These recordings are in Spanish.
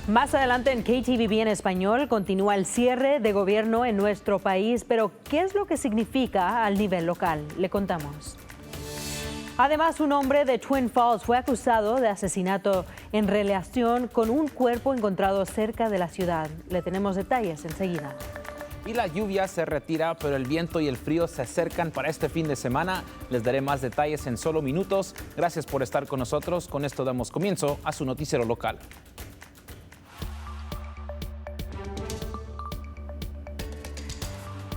Más adelante en KTVB en español continúa el cierre de gobierno en nuestro país, pero ¿qué es lo que significa al nivel local? Le contamos. Además, un hombre de Twin Falls fue acusado de asesinato en relación con un cuerpo encontrado cerca de la ciudad. Le tenemos detalles enseguida. Y la lluvia se retira, pero el viento y el frío se acercan para este fin de semana. Les daré más detalles en solo minutos. Gracias por estar con nosotros. Con esto damos comienzo a su noticiero local.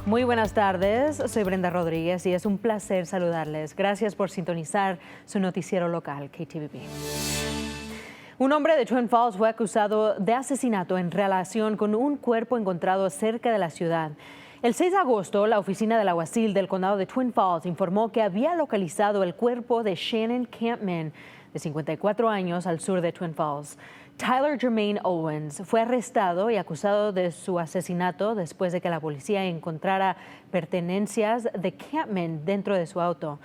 Muy buenas tardes, soy Brenda Rodríguez y es un placer saludarles. Gracias por sintonizar su noticiero local, KTVB. Un hombre de Twin Falls fue acusado de asesinato en relación con un cuerpo encontrado cerca de la ciudad. El 6 de agosto, la oficina del alguacil del condado de Twin Falls informó que había localizado el cuerpo de Shannon Campman, de 54 años, al sur de Twin Falls. Tyler Jermaine Owens fue arrestado y acusado de su asesinato después de que la policía encontrara pertenencias de Campman dentro de su auto.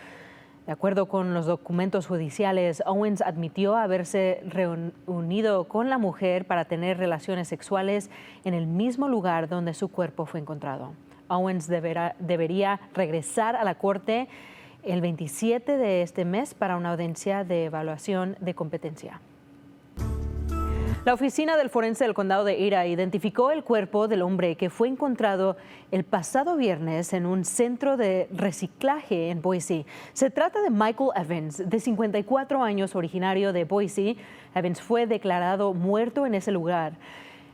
De acuerdo con los documentos judiciales, Owens admitió haberse reunido con la mujer para tener relaciones sexuales en el mismo lugar donde su cuerpo fue encontrado. Owens debería regresar a la corte el 27 de este mes para una audiencia de evaluación de competencia. La oficina del forense del condado de Ada identificó el cuerpo del hombre que fue encontrado el pasado viernes en un centro de reciclaje en Boise. Se trata de Michael Evans, de 54 años, originario de Boise. Evans fue declarado muerto en ese lugar.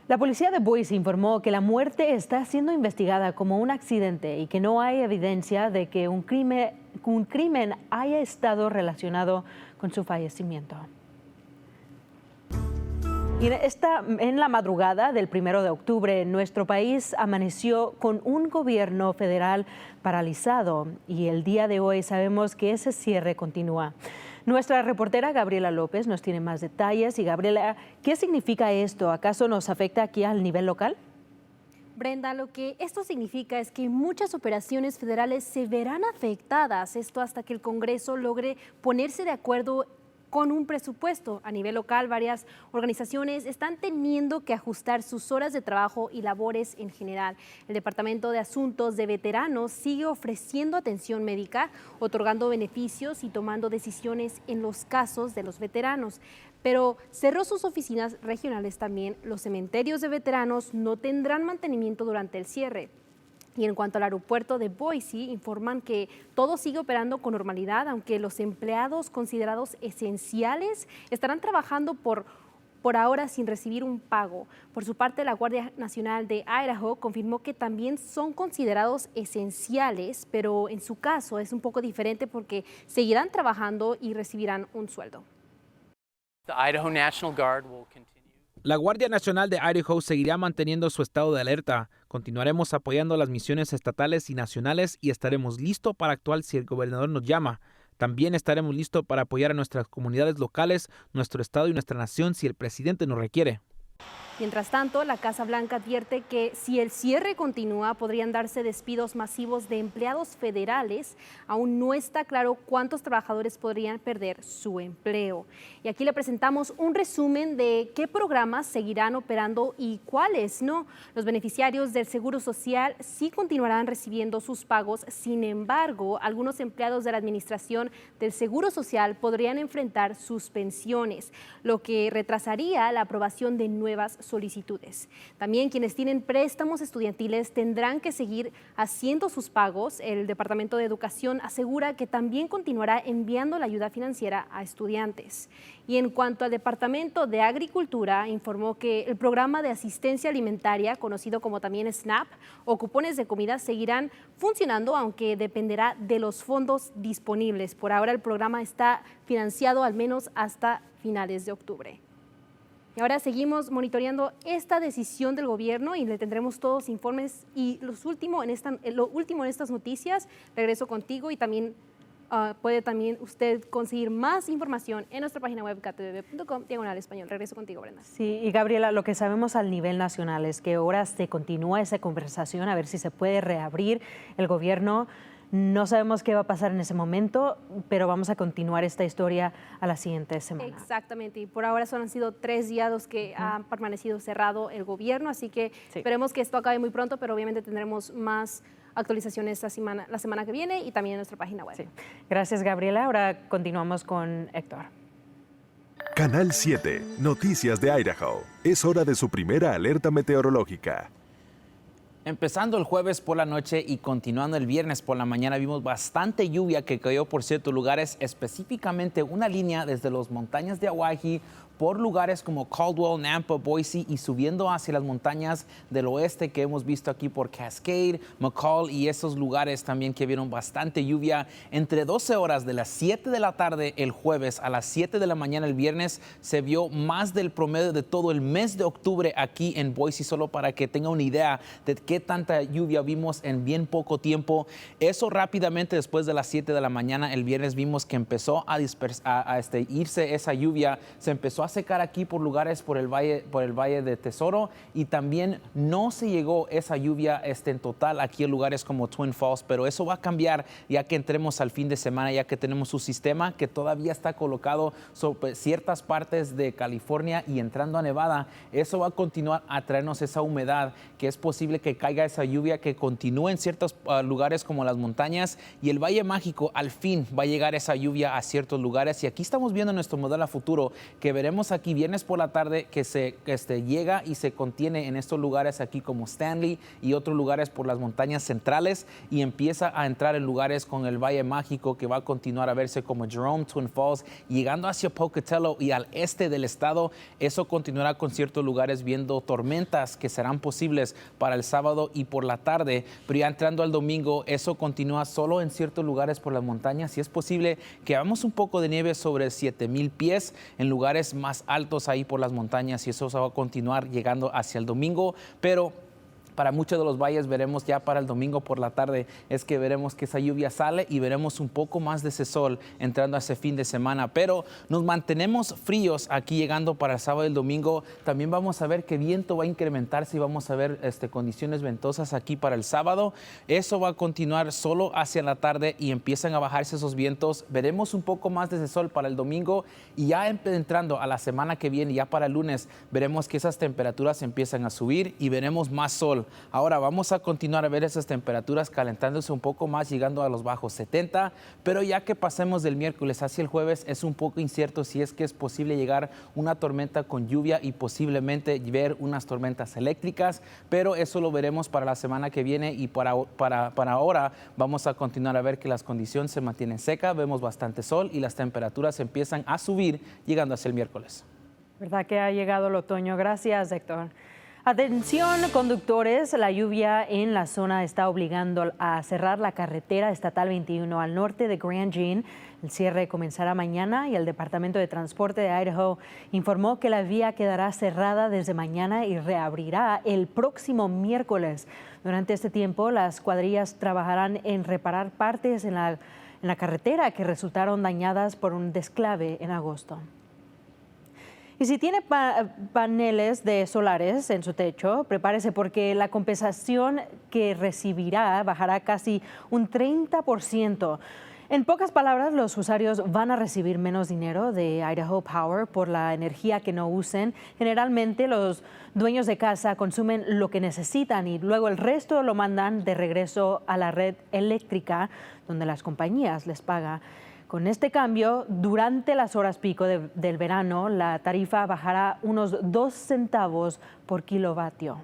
La policía de Boise informó que la muerte está siendo investigada como un accidente y que no hay evidencia de que un crimen haya estado relacionado con su fallecimiento. Y en la madrugada del 1 de octubre, nuestro país amaneció con un gobierno federal paralizado y el día de hoy sabemos que ese cierre continúa. Nuestra reportera Gabriela López nos tiene más detalles. Y Gabriela, ¿qué significa esto? ¿Acaso nos afecta aquí al nivel local? Brenda, lo que esto significa es que muchas operaciones federales se verán afectadas, esto hasta que el Congreso logre ponerse de acuerdo con un presupuesto. A nivel local, varias organizaciones están teniendo que ajustar sus horas de trabajo y labores en general. El Departamento de Asuntos de Veteranos sigue ofreciendo atención médica, otorgando beneficios y tomando decisiones en los casos de los veteranos. Pero cerró sus oficinas regionales también. Los cementerios de veteranos no tendrán mantenimiento durante el cierre. Y en cuanto al aeropuerto de Boise, informan que todo sigue operando con normalidad, aunque los empleados considerados esenciales estarán trabajando por ahora sin recibir un pago. Por su parte, la Guardia Nacional de Idaho confirmó que también son considerados esenciales, pero en su caso es un poco diferente porque seguirán trabajando y recibirán un sueldo. La Guardia Nacional de Idaho seguirá manteniendo su estado de alerta. Continuaremos apoyando las misiones estatales y nacionales y estaremos listos para actuar si el gobernador nos llama. También estaremos listos para apoyar a nuestras comunidades locales, nuestro estado y nuestra nación si el presidente nos requiere. Mientras tanto, la Casa Blanca advierte que si el cierre continúa, podrían darse despidos masivos de empleados federales. Aún no está claro cuántos trabajadores podrían perder su empleo. Y aquí le presentamos un resumen de qué programas seguirán operando y cuáles no. Los beneficiarios del Seguro Social sí continuarán recibiendo sus pagos. Sin embargo, algunos empleados de la Administración del Seguro Social podrían enfrentar suspensiones, lo que retrasaría la aprobación de nuevas solicitudes. También quienes tienen préstamos estudiantiles tendrán que seguir haciendo sus pagos. El Departamento de Educación asegura que también continuará enviando la ayuda financiera a estudiantes. Y en cuanto al Departamento de Agricultura, informó que el programa de asistencia alimentaria, conocido como también SNAP, o cupones de comida, seguirán funcionando, aunque dependerá de los fondos disponibles. Por ahora el programa está financiado al menos hasta finales de octubre. Y ahora seguimos monitoreando esta decisión del gobierno y le tendremos todos los informes y lo último en estas noticias. Regreso contigo y también puede también usted conseguir más información en nuestra página web ktvb.com/español. Regreso contigo, Brenda. Sí, y Gabriela, lo que sabemos al nivel nacional es que ahora se continúa esa conversación a ver si se puede reabrir el gobierno. No sabemos qué va a pasar en ese momento, pero vamos a continuar esta historia a la siguiente semana. Exactamente, y por ahora han sido 3 días los que han permanecido cerrado el gobierno, así que esperemos que esto acabe muy pronto, pero obviamente tendremos más actualizaciones la semana que viene y también en nuestra página web. Sí. Gracias, Gabriela. Ahora continuamos con Héctor. Canal 7, Noticias de Idaho. Es hora de su primera alerta meteorológica. Empezando el jueves por la noche y continuando el viernes por la mañana, vimos bastante lluvia que cayó por ciertos lugares, específicamente una línea desde las montañas de Oahe por lugares como Caldwell, Nampa, Boise y subiendo hacia las montañas del oeste que hemos visto aquí por Cascade, McCall y esos lugares también que vieron bastante lluvia. Entre 12 horas de las 7 de la tarde el jueves a las 7 de la mañana el viernes se vio más del promedio de todo el mes de octubre aquí en Boise, solo para que tenga una idea de qué tanta lluvia vimos en bien poco tiempo. Eso rápidamente después de las 7 de la mañana el viernes vimos que empezó a irse esa lluvia, se empezó a secar aquí por lugares por el valle de Tesoro y también no se llegó esa lluvia en total aquí en lugares como Twin Falls, pero eso va a cambiar ya que entremos al fin de semana, ya que tenemos un sistema que todavía está colocado sobre ciertas partes de California y entrando a Nevada. Eso va a continuar a traernos esa humedad, que es posible que caiga esa lluvia, que continúe en ciertos lugares como las montañas y el Valle Mágico. Al fin va a llegar esa lluvia a ciertos lugares y aquí estamos viendo nuestro modelo a futuro que veremos aquí viernes por la tarde que llega y se contiene en estos lugares aquí como Stanley y otros lugares por las montañas centrales y empieza a entrar en lugares con el Valle Mágico que va a continuar a verse como Jerome, Twin Falls, llegando hacia Pocatello y al este del estado. Eso continuará con ciertos lugares viendo tormentas que serán posibles para el sábado y por la tarde, pero ya entrando al domingo eso continúa solo en ciertos lugares por las montañas y es posible que hagamos un poco de nieve sobre 7,000 pies en lugares más altos ahí por las montañas y eso se va a continuar llegando hacia el domingo, pero para muchos de los valles veremos ya para el domingo por la tarde es que veremos que esa lluvia sale y veremos un poco más de ese sol entrando a ese fin de semana, pero nos mantenemos fríos aquí llegando para el sábado y el domingo. También vamos a ver que viento va a incrementarse y vamos a ver condiciones ventosas aquí para el sábado. Eso va a continuar solo hacia la tarde y empiezan a bajarse esos vientos. Veremos un poco más de ese sol para el domingo y ya entrando a la semana que viene, ya para el lunes, veremos que esas temperaturas empiezan a subir y veremos más sol. Ahora vamos a continuar a ver esas temperaturas calentándose un poco más, llegando a los bajos 70, pero ya que pasemos del miércoles hacia el jueves es un poco incierto si es que es posible llegar una tormenta con lluvia y posiblemente ver unas tormentas eléctricas, pero eso lo veremos para la semana que viene y para ahora vamos a continuar a ver que las condiciones se mantienen secas, vemos bastante sol y las temperaturas empiezan a subir llegando hacia el miércoles. ¿Verdad que ha llegado el otoño? Gracias, Héctor. Atención, conductores, la lluvia en la zona está obligando a cerrar la carretera estatal 21 al norte de Grand Jean. El cierre comenzará mañana y el Departamento de Transporte de Idaho informó que la vía quedará cerrada desde mañana y reabrirá el próximo miércoles. Durante este tiempo, las cuadrillas trabajarán en reparar partes en la carretera que resultaron dañadas por un desclave en agosto. Y si tiene paneles de solares en su techo, prepárese porque la compensación que recibirá bajará casi un 30%. En pocas palabras, los usuarios van a recibir menos dinero de Idaho Power por la energía que no usen. Generalmente, los dueños de casa consumen lo que necesitan y luego el resto lo mandan de regreso a la red eléctrica, donde las compañías les pagan. Con este cambio, durante las horas pico del verano, la tarifa bajará unos 2 centavos por kilovatio.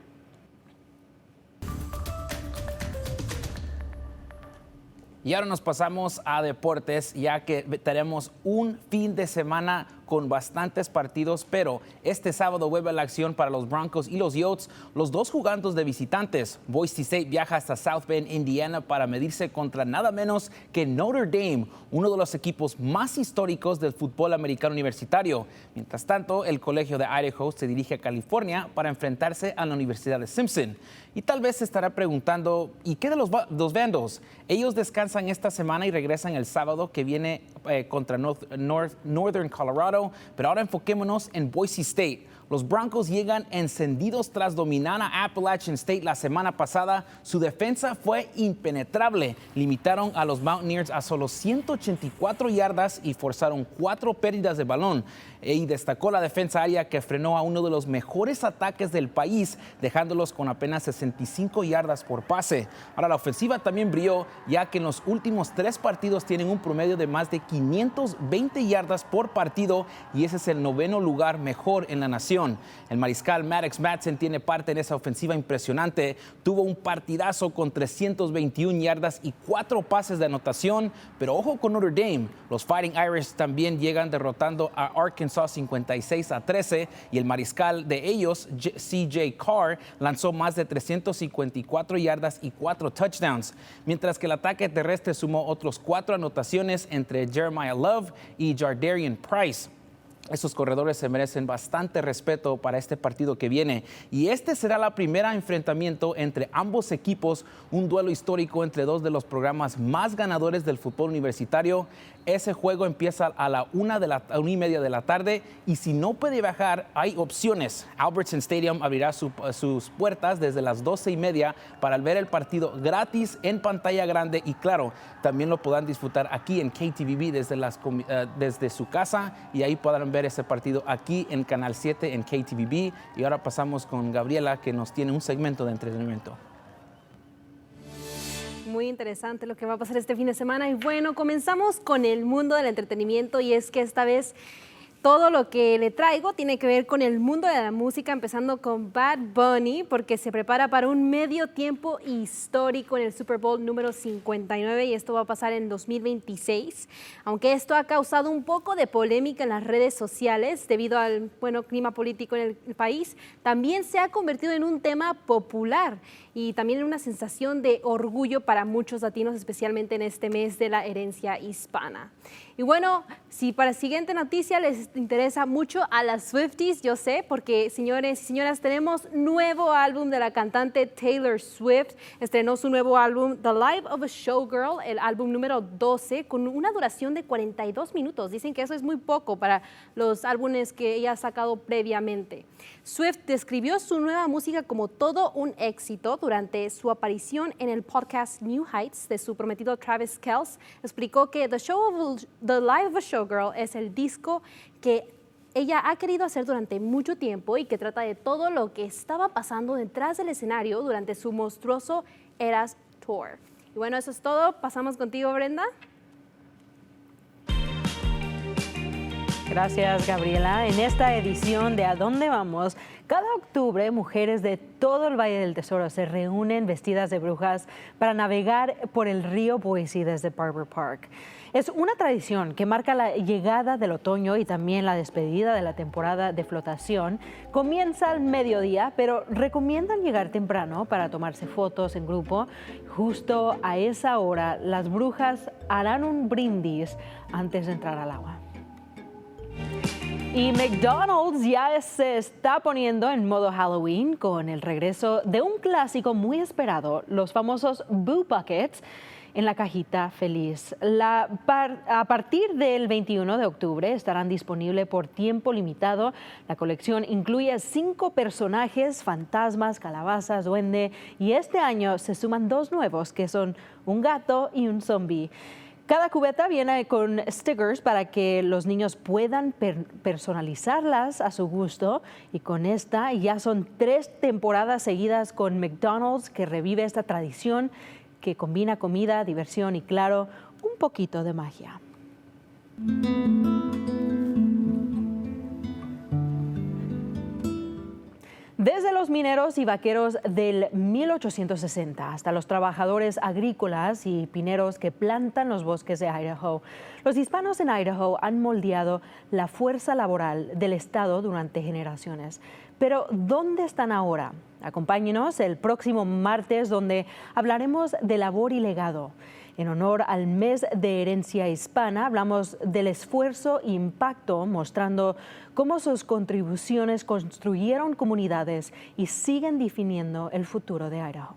Y ahora nos pasamos a deportes, ya que tenemos un fin de semana con bastantes partidos, pero este sábado vuelve la acción para los Broncos y los Yotes, los dos jugando de visitantes. Boise State viaja hasta South Bend, Indiana, para medirse contra nada menos que Notre Dame, uno de los equipos más históricos del fútbol americano universitario. Mientras tanto, el Colegio de Idaho se dirige a California para enfrentarse a la Universidad de Simpson. Y tal vez se estará preguntando, ¿y qué de los Vandals? Ellos descansan esta semana y regresan el sábado que viene contra Northern Colorado, pero ahora enfoquémonos en Boise State. Los Broncos llegan encendidos tras dominar a Appalachian State la semana pasada. Su defensa fue impenetrable. Limitaron a los Mountaineers a solo 184 yardas y forzaron 4 pérdidas de balón. Y destacó la defensa aérea que frenó a uno de los mejores ataques del país, dejándolos con apenas 65 yardas por pase. Ahora, la ofensiva también brilló, ya que en los últimos 3 partidos tienen un promedio de más de 520 yardas por partido y ese es el 9º lugar mejor en la nación. El mariscal Maddox Madsen tiene parte en esa ofensiva impresionante. Tuvo un partidazo con 321 yardas y 4 pases de anotación, pero ojo con Notre Dame. Los Fighting Irish también llegan derrotando a Arkansas 56-13 y el mariscal de ellos, C.J. Carr, lanzó más de 354 yardas y 4 touchdowns, mientras que el ataque terrestre sumó otros 4 anotaciones entre Jeremiah Love y Jardarian Price. Esos corredores se merecen bastante respeto para este partido que viene. Y este será el primer enfrentamiento entre ambos equipos, un duelo histórico entre 2 de los programas más ganadores del fútbol universitario. Ese juego empieza a la 1:30 de la tarde y si no puede viajar, hay opciones. Albertson Stadium abrirá sus puertas desde las 12:30 para ver el partido gratis en pantalla grande y claro, también lo podrán disfrutar aquí en KTVB desde su casa y ahí podrán ver ese partido aquí en Canal 7 en KTVB. Y ahora pasamos con Gabriela, que nos tiene un segmento de entretenimiento. Muy interesante lo que va a pasar este fin de semana y bueno, comenzamos con el mundo del entretenimiento y es que esta vez todo lo que le traigo tiene que ver con el mundo de la música, empezando con Bad Bunny, porque se prepara para un medio tiempo histórico en el Super Bowl número 59 y esto va a pasar en 2026. Aunque esto ha causado un poco de polémica en las redes sociales debido al clima político en el país, también se ha convertido en un tema popular y también en una sensación de orgullo para muchos latinos, especialmente en este mes de la herencia hispana. Y bueno, si para la siguiente noticia les interesa mucho a las Swifties, yo sé, porque señores y señoras, tenemos nuevo álbum de la cantante Taylor Swift. Estrenó su nuevo álbum The Life of a Showgirl, el álbum número 12, con una duración de 42 minutos. Dicen que eso es muy poco para los álbumes que ella ha sacado previamente. Swift describió su nueva música como todo un éxito durante su aparición en el podcast New Heights de su prometido Travis Kelce. Explicó que The Life of a Showgirl es el disco que ella ha querido hacer durante mucho tiempo y que trata de todo lo que estaba pasando detrás del escenario durante su monstruoso Eras Tour. Y bueno, eso es todo. Pasamos contigo, Brenda. Gracias, Gabriela. En esta edición de ¿A dónde vamos? Cada octubre, mujeres de todo el Valle del Tesoro se reúnen vestidas de brujas para navegar por el río Boise desde Barber Park. Es una tradición que marca la llegada del otoño y también la despedida de la temporada de flotación. Comienza al mediodía, pero recomiendan llegar temprano para tomarse fotos en grupo. Justo a esa hora, las brujas harán un brindis antes de entrar al agua. Y McDonald's ya se está poniendo en modo Halloween con el regreso de un clásico muy esperado, los famosos Boo Buckets en la cajita feliz. A partir del 21 de octubre estarán disponibles por tiempo limitado. La colección incluye 5 personajes, fantasmas, calabazas, duende, y este año se suman 2 nuevos que son un gato y un zombie. Cada cubeta viene con stickers para que los niños puedan personalizarlas a su gusto y con esta ya son 3 temporadas seguidas con McDonald's que revive esta tradición que combina comida, diversión y claro, un poquito de magia. Desde los mineros y vaqueros del 1860 hasta los trabajadores agrícolas y pineros que plantan los bosques de Idaho, los hispanos en Idaho han moldeado la fuerza laboral del estado durante generaciones. Pero, ¿dónde están ahora? Acompáñenos el próximo martes, donde hablaremos de labor y legado. En honor al mes de herencia hispana, hablamos del esfuerzo e impacto, mostrando cómo sus contribuciones construyeron comunidades y siguen definiendo el futuro de Idaho.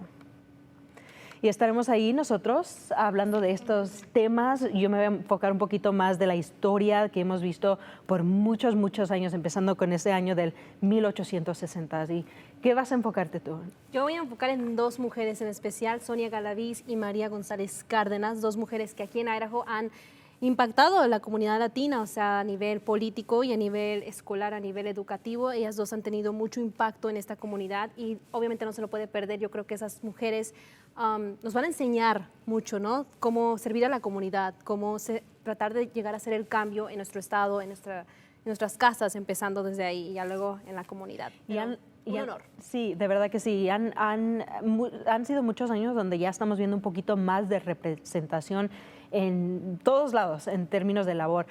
y estaremos ahí nosotros hablando de estos temas. Yo me voy a enfocar un poquito más de la historia que hemos visto por muchos, muchos años, empezando con ese año del 1860. ¿Y qué vas a enfocarte tú? Yo voy a enfocar en dos mujeres en especial, Sonia Galaviz y María González Cárdenas, dos mujeres que aquí en Idaho han impactado a la comunidad latina, o sea, a nivel político y a nivel escolar, a nivel educativo. Ellas dos han tenido mucho impacto en esta comunidad y obviamente no se lo puede perder. Yo creo que esas mujeres nos van a enseñar mucho, ¿no? Cómo servir a la comunidad, tratar de llegar a hacer el cambio en nuestro estado, en nuestras casas, empezando desde ahí y ya luego en la comunidad. Un honor. Sí, de verdad que sí. Han sido muchos años donde ya estamos viendo un poquito más de representación en todos lados en términos de labor.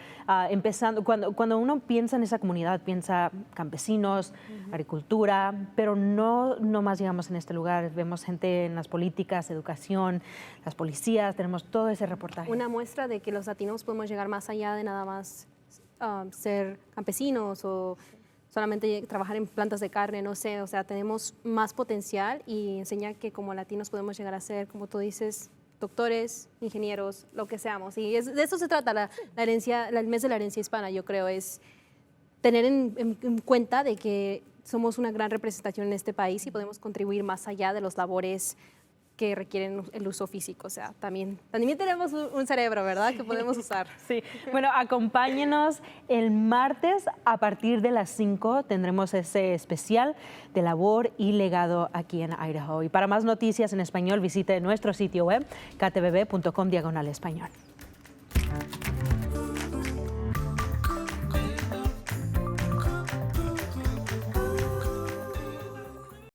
Empezando, cuando uno piensa en esa comunidad, piensa campesinos, agricultura, pero no más llegamos en este lugar. Vemos gente en las políticas, educación, las policías, tenemos todo ese reportaje. Una muestra de que los latinos podemos llegar más allá de nada más ser campesinos o solamente trabajar en plantas de carne, no sé, o sea, tenemos más potencial y enseña que como latinos podemos llegar a ser, como tú dices, doctores, ingenieros, lo que seamos. Y de eso se trata la herencia, el mes de la herencia hispana, yo creo, es tener en cuenta de que somos una gran representación en este país y podemos contribuir más allá de los labores que requieren el uso físico. O sea, también tenemos un cerebro, ¿verdad?, que podemos usar. Sí. Bueno, acompáñenos el martes a partir de las 5. Tendremos ese especial de labor y legado aquí en Idaho. Y para más noticias en español, visite nuestro sitio web ktvb.com/español.